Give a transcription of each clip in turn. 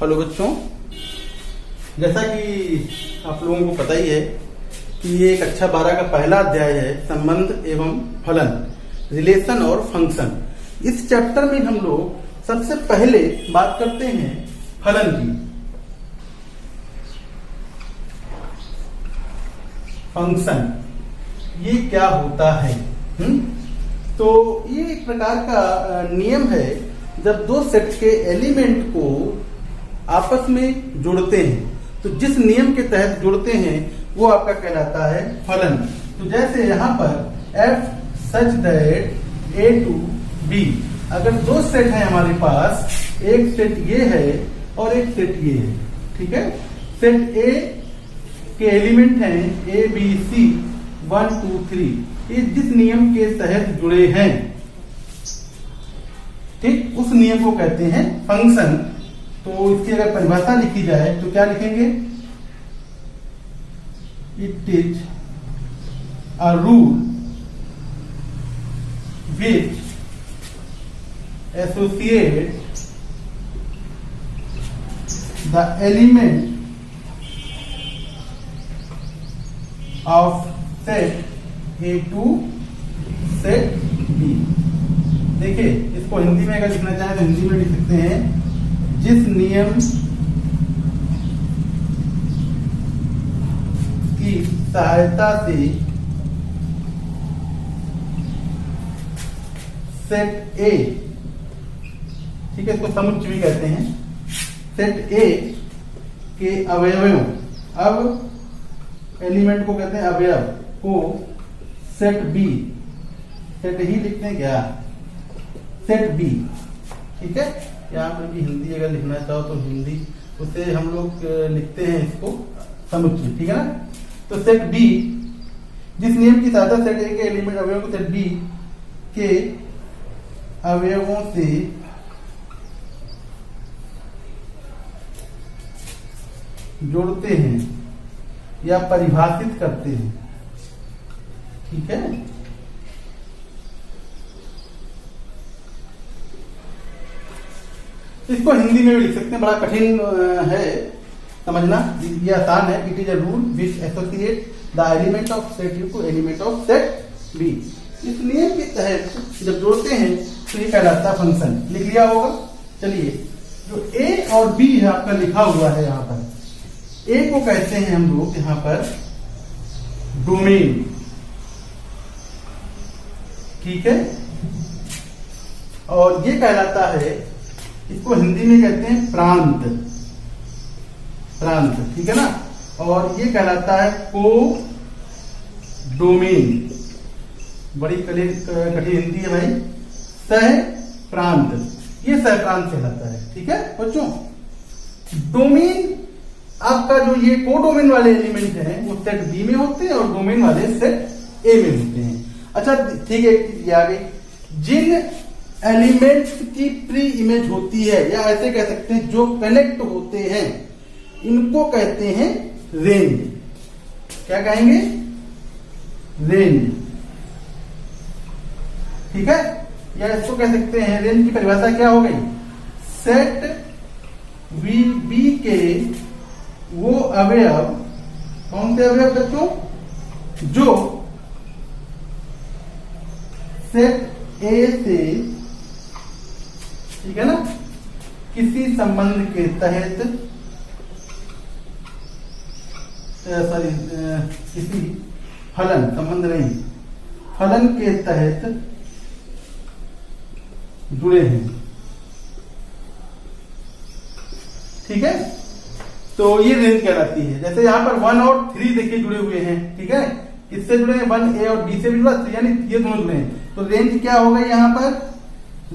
Hello बच्चों, जैसा कि आप लोगों को पता ही है कि ये कक्षा 12 का पहला अध्याय है संबंध एवं फलन, रिलेशन और फंक्शन। इस चैप्टर में हम लोग सबसे पहले बात करते हैं फलन की। फंक्शन ये क्या होता है? तो ये एक प्रकार का नियम है, जब दो सेट के एलिमेंट को आपस में जोड़ते हैं तो जिस नियम के तहत जोड़ते हैं वो आपका कहलाता है फलन। तो जैसे यहाँ पर f such that a to b, अगर दो सेट है हमारे पास, एक सेट ये है और एक सेट ये है, ठीक है। सेट a के एलिमेंट हैं a b c 1 2 3, ये जिस नियम के तहत जुड़े हैं, ठीक, उस नियम को कहते हैं फंक्शन। तो इसकी अगर परिभाषा लिखी जाए तो क्या लिखेंगे? It is a rule which associate the element of set A to set B। देखिए, इसको हिंदी में अगर लिखना चाहें तो हिंदी में लिख सकते हैं, जिस नियम की सहायता से सेट A, ठीक है, इसको समुच्चय भी कहते हैं, सेट A के अवयवों, अब एलिमेंट को कहते हैं अवयव को सेट B, सेट ही लिखते हैं क्या? सेट B, ठीक है। यहाँ पर भी हिंदी अगर लिखना चाहो तो हिंदी, उसे हम लोग लिखते हैं इसको समुच्चय, ठीक है ना। तो सेट B जिस नियम की सहायता सेट A के एलिमेंट अवयवों को सेट B के अवयवों से जोड़ते हैं या परिभाषित करते हैं, ठीक है। इसको हिंदी में भी लिख सकते हैं, बड़ा कठिन है समझना, ये आसान है। It is a rule which associate the element of set U to element of set B. इस नियम के तहत जब जोड़ते हैं तो ये कहलाता है फंक्शन। लिख लिया होगा। चलिए, जो ए और बी है आपका लिखा हुआ है, यहाँ पर ए को कहते हैं हम लोग यहाँ पर डोमेन, ठीक है, और ये कहलाता है, इसको हिंदी में कहते हैं प्रांत, प्रांत, ठीक है ना। और ये कहलाता है को डोमेन, बड़ी कठिन हिंदी है भाई, सह प्रांत, ये सह प्रांत कहलाता है, ठीक है बच्चों। डोमेन आपका जो ये को डोमेन वाले एलिमेंट हैं वो सेट बी में होते हैं और डोमेन वाले सेट ए में होते हैं। अच्छा, ठीक है, ये आ गई। जिन एलिमेंट्स की प्री इमेज होती है, या ऐसे कह सकते हैं जो कनेक्ट होते हैं, इनको कहते हैं रेंज। क्या कहेंगे? रेंज, ठीक है। या इसको कह सकते हैं, रेंज की परिभाषा क्या हो गई? सेट वी बी के वो अवयव, कौन से अवयव बच्चों? जो सेट ए से, ठीक है ना, किसी संबंध के तहत, किसी फलन, संबंध नहीं, फलन के तहत जुड़े हैं, ठीक है। तो ये रेंज कहलाती है। जैसे यहाँ पर 1 और 3 देखिए जुड़े हुए हैं, ठीक है, किससे जुड़े हैं? 1 ए और बी से भी जुड़ा, यानी ये दोनों जुड़े हैं। तो रेंज क्या हो गई? यहाँ पर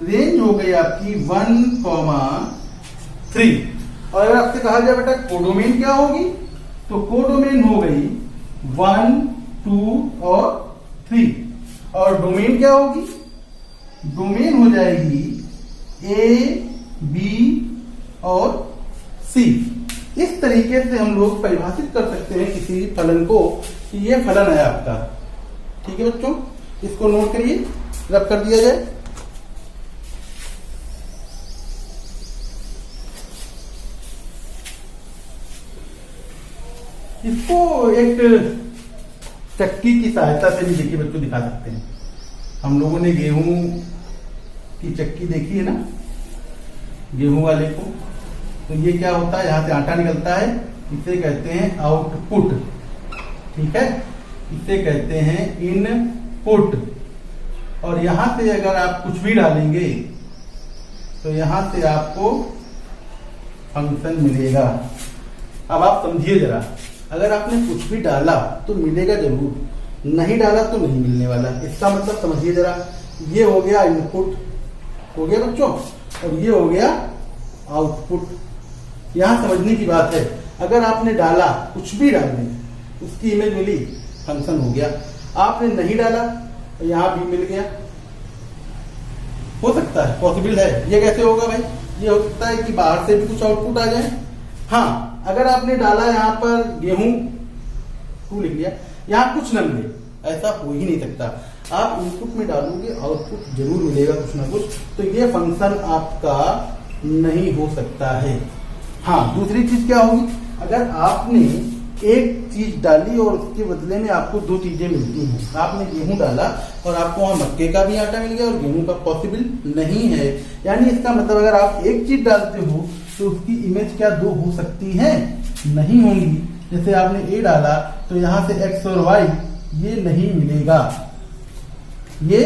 रेंज हो गई आपकी 1, 3। और अगर आपसे कहा जाए बेटा कोडोमेन क्या होगी, तो कोडोमेन हो गई 1, 2 और 3। और डोमेन क्या होगी? डोमेन हो जाएगी ए, बी और सी। इस तरीके से हम लोग परिभाषित कर सकते हैं किसी फलन को कि ये फलन है आपका, ठीक है बच्चों। इसको नोट करिए, रब कर दिया जाए। इसको एक चक्की की सहायता से भी देखिए बच्चों दिखा सकते हैं। हम लोगों ने गेहूं की चक्की देखी है ना, गेहूं वाले को। तो ये क्या होता है, यहाँ से आटा निकलता है, इसे कहते हैं आउटपुट। ठीक है, इसे कहते हैं इनपुट। और यहां से अगर आप कुछ भी डालेंगे तो यहां से आपको फंक्शन मिलेगा। अब आप समझिए जरा, अगर आपने कुछ भी डाला तो मिलेगा जरूर, नहीं डाला तो नहीं मिलने वाला। इसका मतलब समझिए जरा, ये हो गया इनपुट हो गया बच्चों, और ये हो गया आउटपुट। यहां समझने की बात है, अगर आपने डाला, कुछ भी डाल दें, उसकी इमेज मिली, फंक्शन हो गया। आपने नहीं डाला तो यहां भी मिल गया। हो सकता है, पॉसिबल है। ये कैसे होगा भाई? ये हो सकता है कि बाहर से भी कुछ आउटपुट आ जाए। हाँ, अगर आपने डाला यहाँ पर गेहूं 2 लिख लिया, यहाँ कुछ न मिले, ऐसा हो ही नहीं सकता। आप इनपुट में डालोगे, आउटपुट जरूर मिलेगा कुछ ना कुछ। तो ये फंक्शन आपका नहीं हो सकता है। हाँ, दूसरी चीज क्या होगी, अगर आपने एक चीज डाली और उसके बदले में आपको 2 चीजें मिलती हैं। आपने गेहूं डाला और आपको वहां मक्के का भी आटा मिल गया और गेहूं का पॉसिबल नहीं है। यानी इसका मतलब अगर आप एक चीज डालते हो तो उसकी इमेज क्या 2 हो सकती है? नहीं होंगी। जैसे आपने ए डाला तो यहां से एक्स और वाई ये नहीं मिलेगा, ये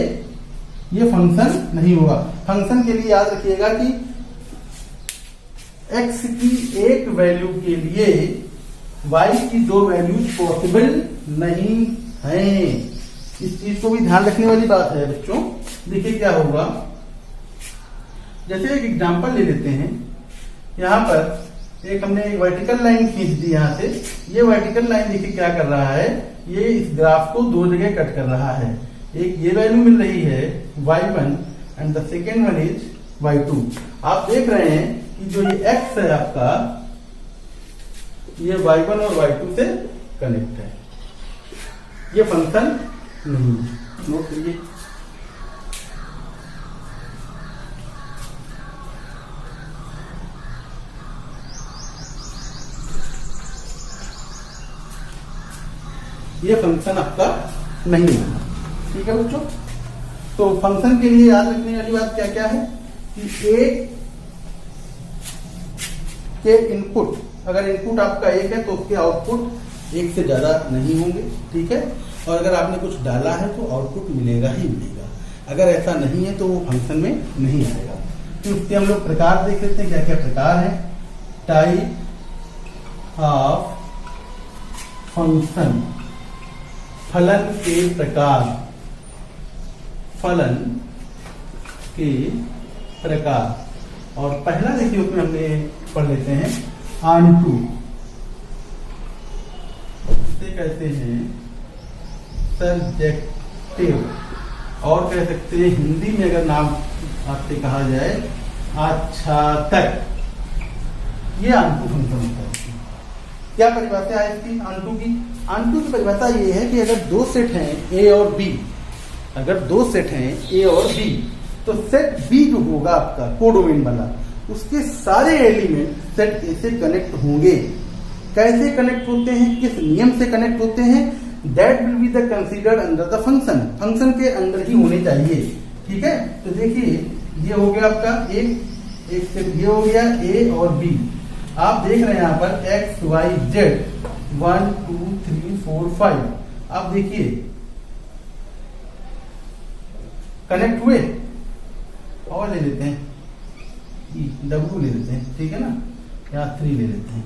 फंक्शन नहीं होगा। फंक्शन के लिए याद रखिएगा कि एक्स की एक वैल्यू के लिए y की 2 वैल्यूज पॉसिबल नहीं है। इस चीज को भी ध्यान रखने वाली बात है बच्चों। देखिए क्या होगा, जैसे एक एग्जांपल ले लेते हैं। यहां पर एक हमने एक वर्टिकल लाइन खींच दी यहां से। ये वर्टिकल लाइन देखिए क्या कर रहा है, ये इस ग्राफ को 2 जगह कट कर रहा है। एक ये वैल्यू मिल रही है y1 and the second one is y2। आप देख रहे हैं कि जो ये x है आपका, ये y1 और y2 से कनेक्ट है। ये फंक्शन नहीं, नोट करिए। ये फंक्शन आपका नहीं है। ठीक है बच्चों, तो फंक्शन के लिए याद रखने वाली बात क्या क्या है कि एक के इनपुट, अगर इनपुट आपका 1 है तो उसके आउटपुट 1 से ज्यादा नहीं होंगे। ठीक है, और अगर आपने कुछ डाला है तो आउटपुट मिलेगा ही मिलेगा। अगर ऐसा नहीं है तो वो फंक्शन में नहीं आएगा। तो उसके हम लोग प्रकार देख लेते हैं, क्या क्या प्रकार है। टाइप ऑफ फंक्शन, फलन के प्रकार, फलन के प्रकार। और पहला देखिए उसमें हमने पढ़ लेते हैं ऑनटू, इसे कहते हैं सब्जेक्टिव, और कह सकते हैं हिंदी में अगर नाम आपसे कहा जाए अच्छा तक। ये ऑनटू फंक्शन होता है। क्या परिभाषा है इसकी ऑनटू की? ऑनटू की परिभाषा ये है कि अगर 2 सेट हैं ए और बी, अगर 2 सेट हैं ए और बी, तो सेट बी जो होगा आपका कोडोमेन वाला, उसके सारे एलिमेंट सेट ए से कनेक्ट होंगे। कैसे कनेक्ट होते हैं, किस नियम से कनेक्ट होते हैं? That will be the considered under the function, function के अंदर ही होने चाहिए। ठीक है, तो देखिए ये हो गया आपका एक सेट, ये हो गया ए और बी। आप देख रहे हैं यहाँ पर एक्स वाई जेड 1 2 3 4 5। आप देखिए कनेक्ट हुए। और ले लेते हैं डब्ल्यू ले लेते हैं, ठीक है ना, या 3 ले लेते हैं।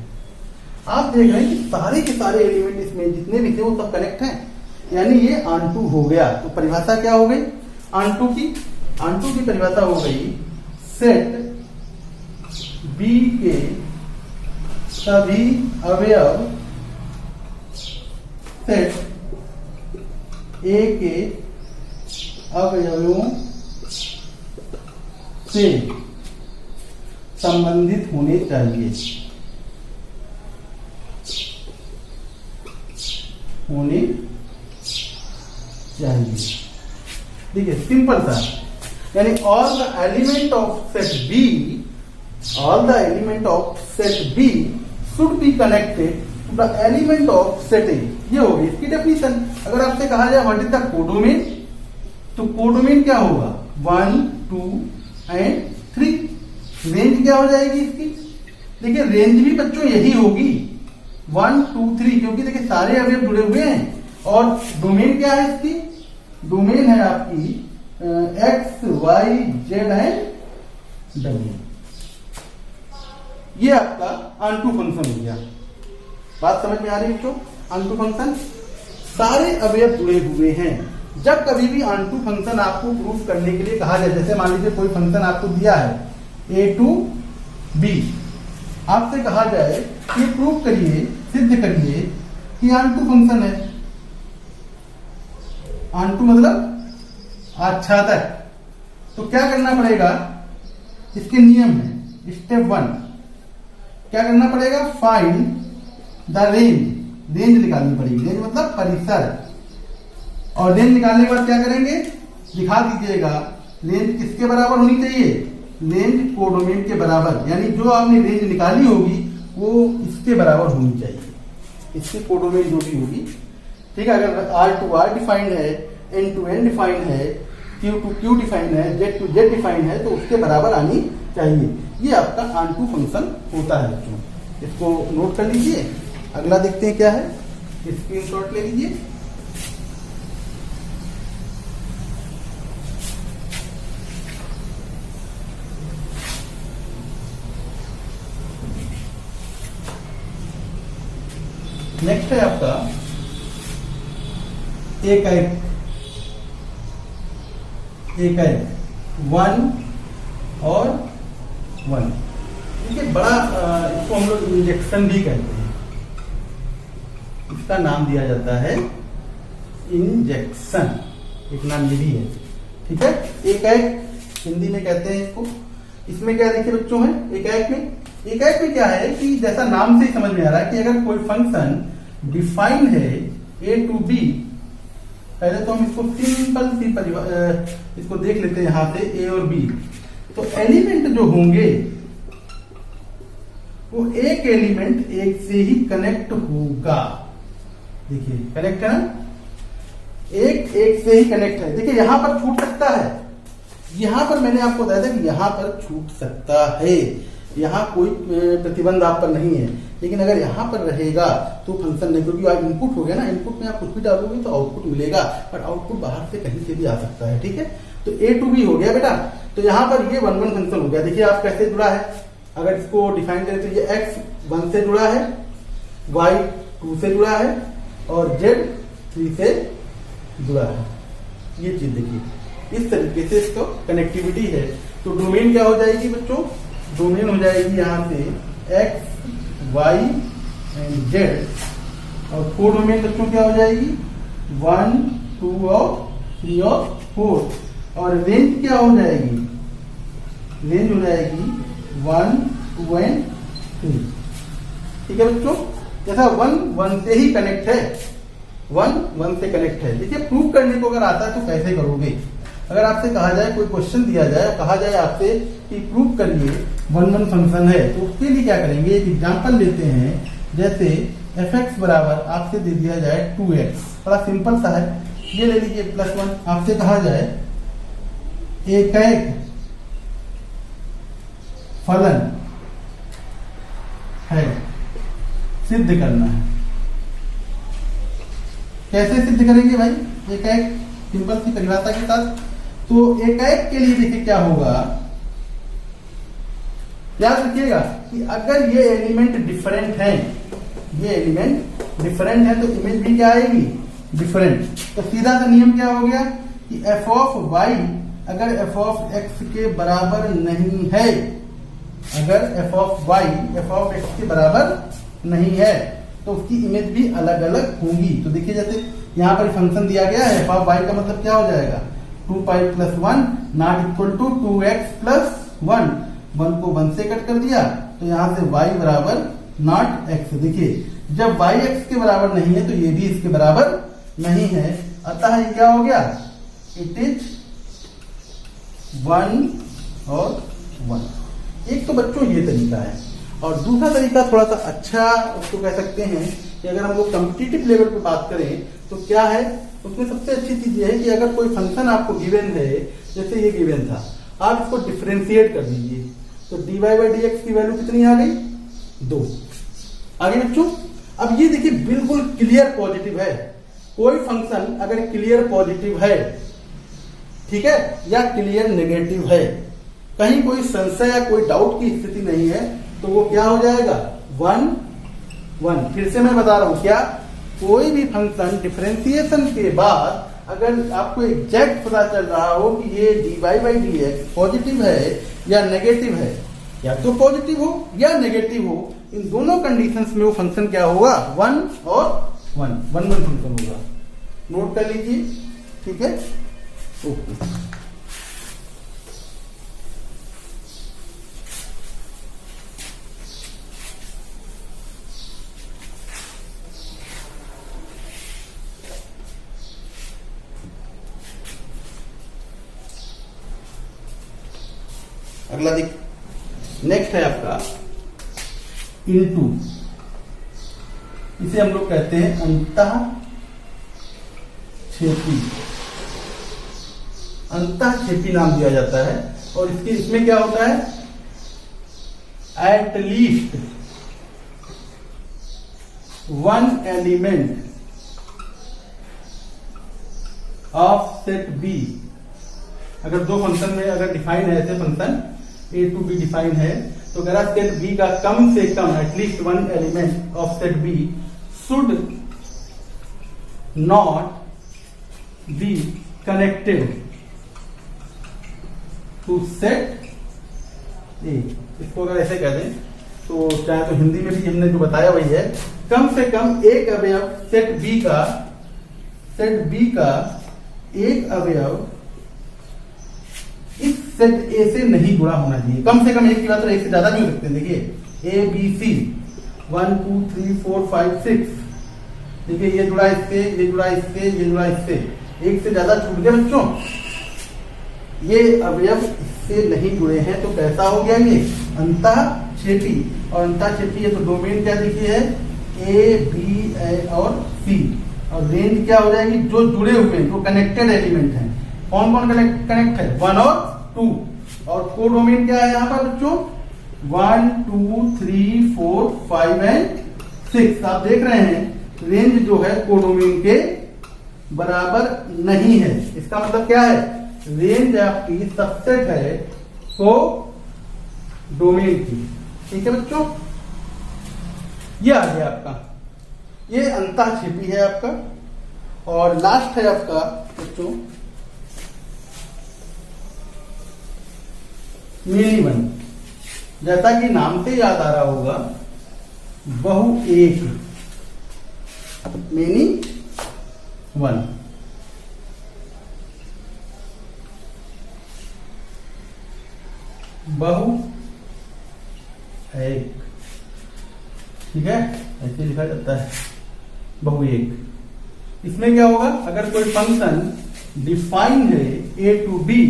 आप देख रहे हैं कि सारे के सारे एलिमेंट इसमें जितने भी थे वो सब कनेक्ट हैं, यानी ये ऑनटू हो गया। तो परिभाषा क्या हो गई ऑनटू की? ऑनटू की परिभाषा हो गई सेट बी के सभी अवयव सेट ए के अवयवों से संबंधित होने चाहिए, देखिए सिंपल सा, यानी all the element of set B, all the element of set B should be connected to the element of set A, ये हो गई इसकी डेफिनेशन। अगर आपसे कहा जाए व्हाट इज द कोडोमेन, तो कोडोमेन क्या होगा 1 2 एंड 3। रेंज क्या हो जाएगी इसकी, देखिए रेंज भी बच्चों यही होगी 1 2 3, क्योंकि देखिए सारे अवयव जुड़े हुए हैं। और डोमेन क्या है इसकी, डोमेन है आपकी X Y Z and W. ये आपका ऑनटू फंक्शन हो गया। बात समझ में आ रही है बच्चों, ऑनटू फंक्शन सारे अवयव जुड़े हुए हैं। जब कभी भी ऑनटू फंक्शन आपको प्रूफ करने के लिए कहा जाए, जैसे मान लीजिए कोई फंक्शन आपको दिया है a टू b, आपसे कहा जाए कि प्रूफ करिए, सिद्ध करिए कि ऑनटू फंक्शन है। ऑनटू मतलब आच्छादक। तो क्या करना पड़ेगा, इसके नियम है। स्टेप 1 क्या करना पड़ेगा, फाइंड द रेंज, रेंज निकालनी पड़ेगी। रेंज मतलब परिसर। और रेंज निकालने के बाद क्या करेंगे, दिखा दीजिएगा रेंज किसके बराबर होनी चाहिए, रेंज कोडोमेन के बराबर, यानी जो आपने रेंज निकाली होगी वो इसके बराबर होनी चाहिए, इसकी कोडोमेन जो भी होगी। ठीक है, अगर R टू R डिफाइंड है, N टू N डिफाइंड है, Q टू Q डिफाइंड है, Z टू Z डिफाइंड है, तो उसके बराबर आनी चाहिए। ये आपका ऑनटू फंक्शन होता है बच्चों, इसको नोट कर लीजिए। अगला देखते हैं क्या है, स्क्रीनशॉट ले लीजिए। नेक्स्ट है आपका एक 1 और 1। देखिए बड़ा, इसको हम लोग इंजेक्शन भी कहते हैं, इसका नाम दिया जाता है इंजेक्शन, एक नाम ये भी है। ठीक है, एक हिंदी में कहते हैं इसको। इसमें क्या देखिए बच्चों है, एक में क्या है कि जैसा नाम से ही समझ में आ रहा है कि अगर कोई फंक्शन डिफाइंड है a टू b, पहले तो हम इसको सिंपल सी इसको देख लेते हैं यहां से a और b। तो एलिमेंट जो होंगे वो एक एलिमेंट एक से ही कनेक्ट होगा। देखिए कनेक्ट है ना, एक से ही कनेक्ट है। देखिए यहां पर छूट सकता है, यहां पर मैंने आपको बताया था कि यहां पर छूट सकता है, यहां कोई प्रतिबंध आप पर नहीं है। लेकिन अगर यहां पर रहेगा तो फंक्शन नहीं, क्योंकि आप इनपुट हो गया ना, इनपुट में आप कुछ भी डालोगे तो आउटपुट मिलेगा, पर आउटपुट बाहर से कहीं से भी आ सकता है। ठीक है, तो a टू b हो गया बेटा। तो यहां पर ये 1 1 फंक्शन हो गया। देखिए आप कैसे जुड़ा है, अगर इसको डिफाइन करें तो ये x 1 से जुड़ा है, y 2 से जुड़ा है और z 3 से जुड़ा है। ये चीज देखिए, इस तरीके से इसको कनेक्टिविटी है। तो डोमेन क्या हो जाएगी बच्चों, डोमेन हो जाएगी यहां से x y एंड z, और कोडोमेन बच्चों क्या हो जाएगी 1 2 और 3 और 4। और रेंज क्या हो जाएगी, रेंज हो जाएगी 1 2 एंड 3। ठीक है बच्चों, जैसा 1 1 से ही कनेक्ट है, 1 1 से कनेक्ट है। देखिए प्रूव करने को अगर आता है तो कैसे करोगे, अगर आपसे कहा जाए, कोई क्वेश्चन दिया जाए, कहा जाए आपसे कि प्रूव करिए 1 1 फंक्शन है, तो उसके लिए क्या करेंगे, एक एग्जांपल लेते हैं। जैसे f(x) बराबर आपसे दे दिया जाए 2x, बड़ा सिंपल सा है, ये ले लीजिए +1। आपसे कहा जाए एक फलन है, सिद्ध करना है। कैसे सिद्ध करेंगे भाई, एक सिंपल सी परिभाषा के साथ। तो एक के लिए देखिए क्या होगा, याद रखिएगा कि अगर ये एलिमेंट डिफरेंट है, ये एलिमेंट डिफरेंट है तो इमेज भी क्या आएगी, डिफरेंट। तो सीधा सा नियम क्या हो गया कि f ऑफ y अगर f ऑफ x के बराबर नहीं है, अगर f of y f of x के बराबर नहीं है तो उसकी इमेज भी अलग अलग होंगी। तो देखिए जैसे यहाँ पर फंक्शन दिया गया है f ऑफ y का मतलब क्या हो जाएगा 2π + 1 नॉट इक्वल टू 2x + 1, 1 को 1 से कट कर दिया तो यहां से y बराबर नॉट x। देखिए जब y x के बराबर नहीं है तो ये भी इसके बराबर नहीं है, अतः ये क्या हो गया, इट इज 1 और 1। एक तो बच्चों ये तरीका है। और दूसरा तरीका थोड़ा सा अच्छा उसको कह सकते हैं कि अगर हम लोग कम्पिटिटिव लेवल पे बात करें तो क्या है, उसमें सबसे अच्छी चीज ये है कि अगर कोई फंक्शन आपको गिवन है, जैसे ये गिवन था, आप इसको डिफरेंशिएट कर दीजिए तो dy बाई dx की वैल्यू कितनी आ गई, 2। आगे बच्चों, अब ये देखिए बिल्कुल क्लियर पॉजिटिव है। कोई फंक्शन अगर क्लियर पॉजिटिव है, ठीक है, या क्लियर नेगेटिव है, कहीं कोई संशय या कोई डाउट की स्थिति नहीं है, तो वो क्या हो जाएगा, 1 1। फिर से मैं बता रहा हूं, क्या कोई भी फंक्शन डिफरेंशिएशन के बाद अगर आपको एग्जैक्ट पता चल रहा हो कि ये dy बाई dx पॉजिटिव है या नेगेटिव है, या तो पॉजिटिव हो या नेगेटिव हो, इन दोनों कंडीशंस में वो फंक्शन क्या होगा, 1 और 1 फंक्शन होगा। नोट कर लीजिए, ठीक है, ओके। अगला देख, नेक्स्ट है आपका इनटू, इसे हम लोग कहते हैं अंतःक्षेपी नाम दिया जाता है। और इसमें क्या होता है, at least 1 element of set B. अगर दो फंक्शन में अगर डिफाइन है, ऐसे function a to B define है, तो कह रहा सेट बी का कम से कम at least 1 element of set B should not be connected to set A. इसको अगर ऐसे कह दें तो चाहे तो हिंदी में भी हमने जो बताया वही है, कम से कम एक अवयव सेट बी का एक अवयव इस सेट ए से नहीं जुड़ा होना चाहिए। कम से कम एक की बात, एक से ज्यादा भी हो सकते हैं। देखिए ए बी सी 1 2 3 4 5 6, देखिए ये जुड़ा इससे, ये जुड़ा इससे, ये जुड़ा इससे, एक से ज्यादा छूट गए बच्चों, ये अवयव इससे नहीं जुड़े हैं, तो कैसा हो गया ये, अंतःक्षेपी। और अंतःक्षेपी है तो डोमेन क्या देखिए है, ए बी और सी, और रेंज क्या हो जाएगी, जो जुड़े हुए हैं, जो कनेक्टेड एलिमेंट हैं। कौन कौन कनेक्ट है, 1 और 2। और कोडोमेन क्या है यहाँ पर बच्चों, 1 2 3 4 5 एंड 6। आप देख रहे हैं रेंज जो है कोडोमेन के बराबर नहीं है। इसका मतलब क्या है, रेंज आपकी सबसेट है को डोमेन की, ठीक है बच्चों। ये आ गया आपका, ये अंतःक्षेपी है आपका। और लास्ट है आपका बच्चों मेनी वन। जैसा कि नाम से याद आ रहा होगा, बहु एक, मेनी वन। बहु एक, ठीक है, ऐसे लिखा जाता है बहु एक। इसमें क्या होगा, अगर कोई फंक्शन डिफाइन है ए टू बी,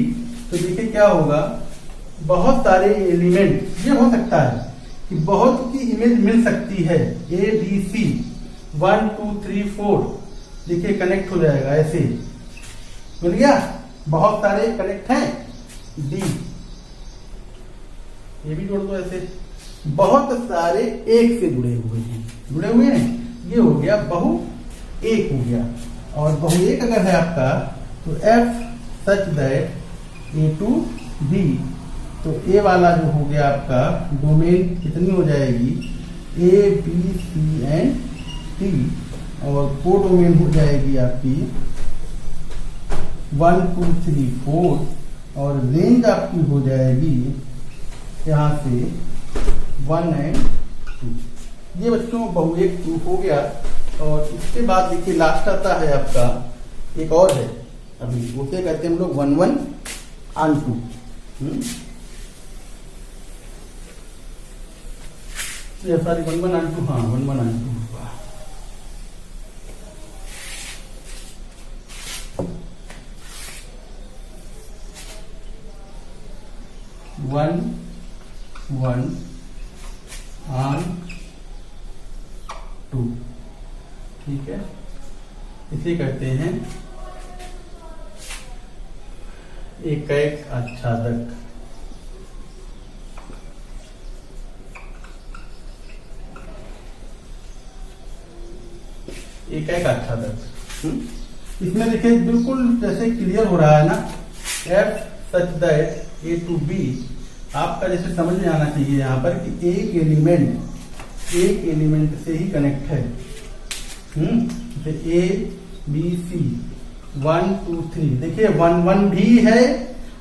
तो देखिए क्या होगा, बहुत सारे एलिमेंट, ये हो सकता है कि बहुत की इमेज मिल सकती है, ए बी सी 1 2 3 4, देखिए कनेक्ट हो जाएगा ऐसे, मिल गया, बहुत सारे कनेक्ट हैं। डी, ये भी जोड़ दो ऐसे, बहुत सारे एक से जुड़े हुए हैं, ये हो गया बहु एक हो गया। और बहु एक अगर है आपका, तो F such that A to B, तो ए वाला जो हो गया आपका डोमेन कितनी हो जाएगी, A B C and T, और को डोमेन हो जाएगी आपकी 1 2 3 4, और रेंज आपकी हो जाएगी यहाँ से 1 एंड 2। ये बच्चों बहु एक प्रूफ हो गया। और इसके बाद देखिए लास्ट आता है आपका एक और है, अभी उसे कहते हैं हम लोग 1 1 and 2। सॉरी 1 1 and 2, हाँ 1 1 and 2 होगा। वन 2। ठीक है, इसे कहते हैं एकैक आच्छादक। एकैक आच्छादक। इसमें देखिए बिल्कुल जैसे क्लियर हो रहा है ना, F such that A to B, आपका जैसे समझ में आना चाहिए यहाँ पर कि एक एलिमेंट से ही कनेक्ट है। ए बी सी 1 2 3, देखिए 1 1 भी है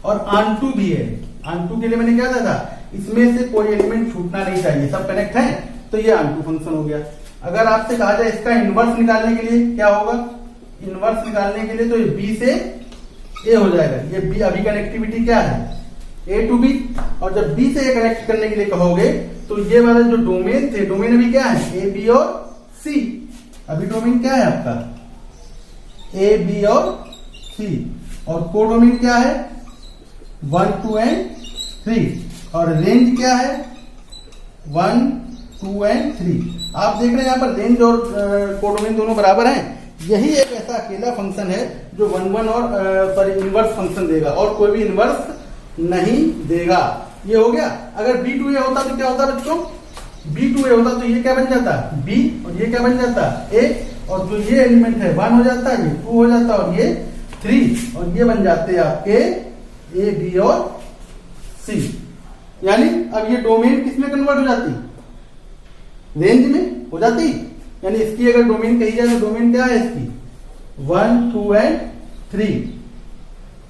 और ऑन टू भी है। ऑन टू के लिए मैंने क्या कहा था, इसमें से कोई एलिमेंट छूटना नहीं चाहिए, सब कनेक्ट है, तो ये ऑन टू फंक्शन हो गया। अगर आपसे कहा जाए इसका इनवर्स निकालने के लिए क्या होगा, इनवर्स निकालने के लिए तो ये बी से ए हो जाएगा। ये बी अभी कनेक्टिविटी क्या है, ए टू बी, और जब बी से ए कनेक्ट करने के लिए कहोगे तो ये वाला जो डोमेन थे, डोमेन अभी क्या है, ए बी और सी। अभी डोमेन क्या है आपका, ए बी और सी, और कोडोमेन क्या है 1 2 एंड 3, और रेंज क्या है 1 2 एंड 3। आप देख रहे हैं यहाँ पर रेंज और कोडोमेन दोनों बराबर हैं। यही एक ऐसा अकेला फंक्शन है जो 1 1 और सॉरी इनवर्स फंक्शन देगा, और कोई भी इनवर्स नहीं देगा। ये हो गया। अगर B2A होता तो क्या होता बच्चों, B2A होता तो ये क्या बन जाता B, और ये क्या बन जाता A, और जो ये एलिमेंट है 1 हो जाता, ये 2 हो जाता, और ये 3, और ये बन जाते आपके A B और C। यानी अब ये डोमेन किसमें कन्वर्ट हो जाती, रेंज में हो जाती। यानी इसकी अगर डोमेन कही जाए तो डोमेन क्या है इसकी 1 2 एंड 3,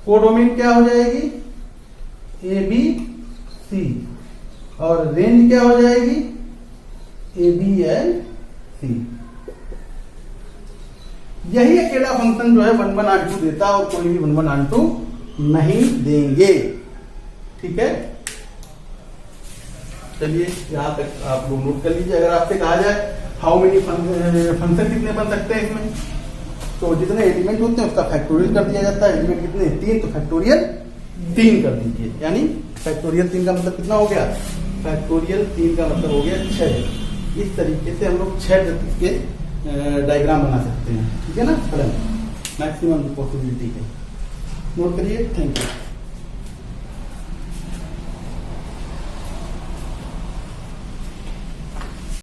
कोडोमेन क्या हो जाएगी ए बी सी, और रेंज क्या हो जाएगी ए बी एंड सी। यही अकेला फंक्शन जो है 1 1 ऑन 2 देता है, और कोई भी 1 1 ऑन 2 नहीं देंगे। ठीक है, चलिए यहां तक आप लोग नोट कर लीजिए। अगर आपसे कहा जाए हाउ मेनी फंक्शन कितने बन सकते हैं इसमें, तो जितने एलिमेंट होते हैं उसका फैक्टोरियल कर दिया जाता है। एलिमेंट कितने 3, तो फैक्टोरियल 3 कर दीजिए। यानी फैक्टोरियल 3 का मतलब कितना हो गया, फैक्टोरियल 3 का मतलब हो गया 6। इस तरीके से हम लोग 6 के डायग्राम बना सकते हैं। ठीक है ना, फलन मैक्सिमम पॉसिबिलिटी है। नोट करिए। Thank you.